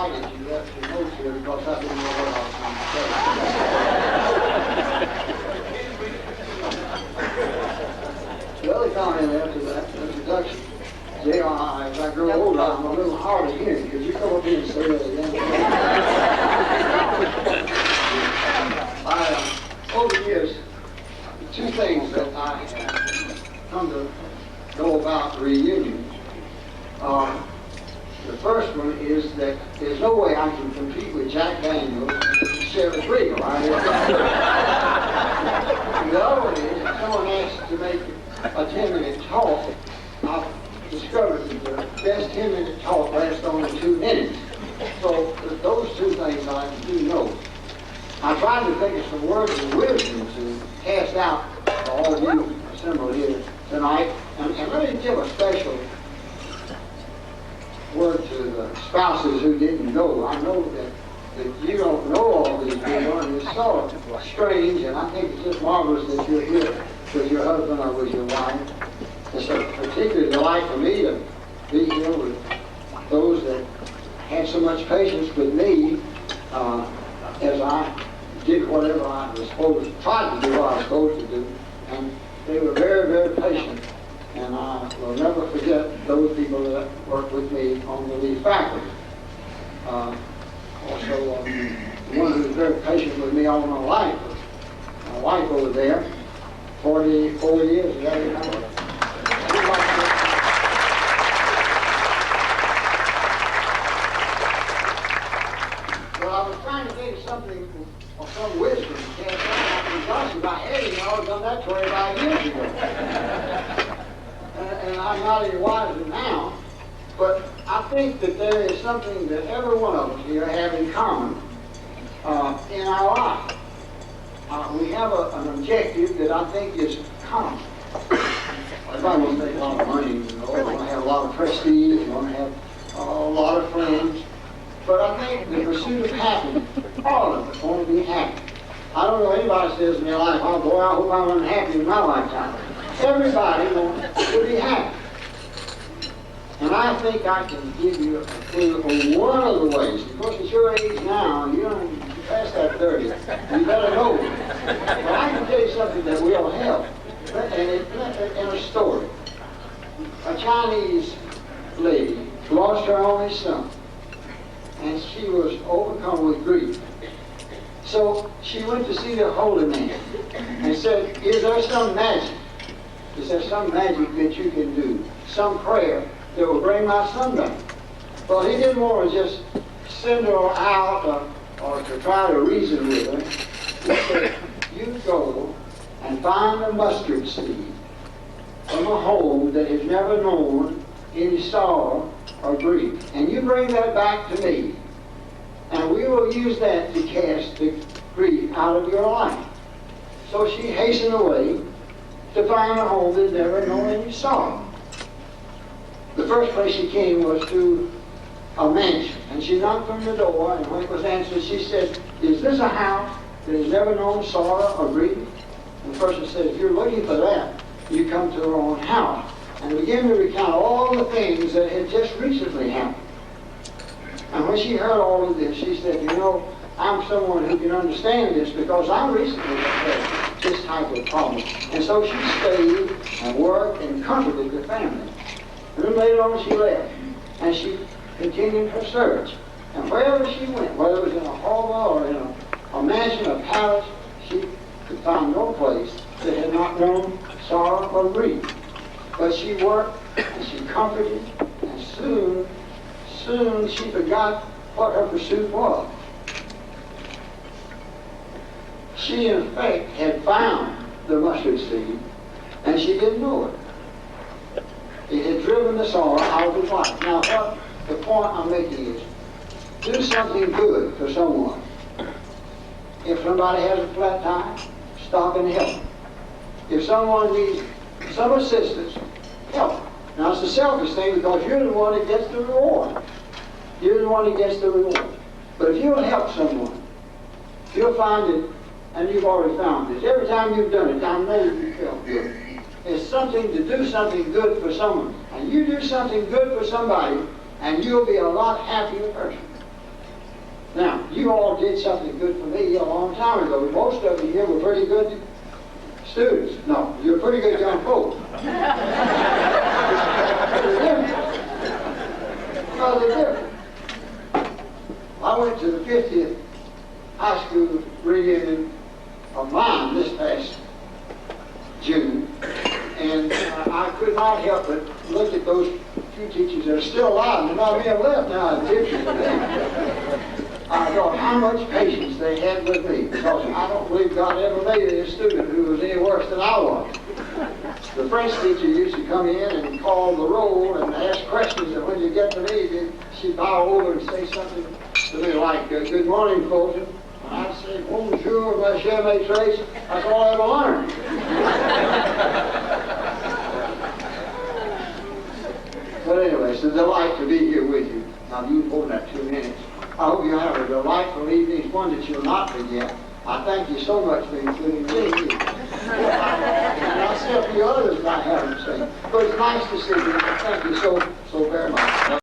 delighted you left your notes here because I didn't know what I was going to say. The other comment after that introduction, as I grow older, I'm a little hard of hearing. Could you come up here and say that again? Over the years, two things that I have come to know about reunions. The first one is that there's no way I can compete with Jack Daniels and Sherry Regal. The other one is, if someone asks to make a 10-minute talk, I've discovered that the best 10-minute talk lasts only 2 minutes. So those two things I do know. I tried to think of some words of wisdom to cast out to all of you assembled here tonight. And let me give a special word to the spouses who didn't go. I know that you don't know all these people, and it's sort of strange, and I think it's just marvelous that you're here with your husband or with your wife. It's a particular delight for me to be here with those that had so much patience with me as I did whatever I was tried to do what I was supposed to do, and they were very, very patient. And I will never forget those people that worked with me on the lead faculty. Also, the one who was very patient with me all my life was my wife over there, 44 years, is that it? Well, I was trying to think of something or some wisdom. Gosh, if I had it, I would have done that 25 years ago. And I'm not any wiser now, but I think that there is something that every one of us here have in common in our life. We have an objective that I think is common. Everybody wants to make a lot of money, you know, want to have a lot of prestige, want to have a lot of friends. But I think the pursuit of happiness, all of us want to be happy. I don't know anybody says in their life, oh boy, I hope I'm unhappy in my lifetime. Everybody wants to be happy. And I think I can give you a clue on one of the ways. Of course, at your age now, and you're past that 30, you better know. But I can tell you something that will help. In a story. A Chinese lady lost her only son, and she was overcome with grief. So she went to see the holy man and said, is there some magic? Is there some magic that you can do? Some prayer that will bring my son back? Well, he didn't want to just send her out or to try to reason with her. He said, you go and find a mustard seed from a home that has never known any sorrow or grief. And you bring that back to me. And we will use that to cast the grief out of your life. So she hastened away to find a home that never known any sorrow. The first place she came was to a mansion. And she knocked on the door, and when it was answered, she said, is this a house that has never known sorrow or grief? And the person said, if you're looking for that, you come to her own house. And began to recount all the things that had just recently happened. And when she heard all of this, she said, you know, I'm someone who can understand this because I recently had this type of problem. And so she stayed and worked and comforted the family. And then later on she left. And she continued her search. And wherever she went, whether it was in a hovel or in a mansion, a palace, she could find no place that had not known sorrow or grief. But she worked and she comforted, and soon she forgot what her pursuit was. She, in fact, had found the mustard seed, and she didn't know it. It had driven the sorrow out of his life. Now, what the point I'm making is, do something good for someone. If somebody has a flat tire, stop and help them. If someone needs some assistance, help them. Now, it's a selfish thing because you're the one that gets the reward. You're the one that gets the reward. But if you'll help someone, you'll find it, and you've already found this. Every time you've done it, I know you felt good. It's something to do something good for someone. And you do something good for somebody, and you'll be a lot happier person. Now, you all did something good for me a long time ago. Most of you here were pretty good students. No, you're pretty good young folks. Well, they're different. I went to the 50th high school reunion of mine this past June, and I could not help but look at those few teachers that are still alive. There not many left now in teachers today. I thought how much patience they had with me, because I don't believe God ever made a student who was any worse than I was. The French teacher used to come in and call the roll and ask questions, and when you get to me, she'd bow over and say something to me like, "Good morning, Fulton." And I'd say, "Bonjour, ma chère maîtresse." That's all I ever learned. But anyway, it's a delight to be here with you. Now, you hold that 2 minutes. I hope you have a delightful evening, one that you'll not forget. I thank you so much for including me. And I'll see a few others that I haven't seen. But it's nice to see you. Thank you so very much.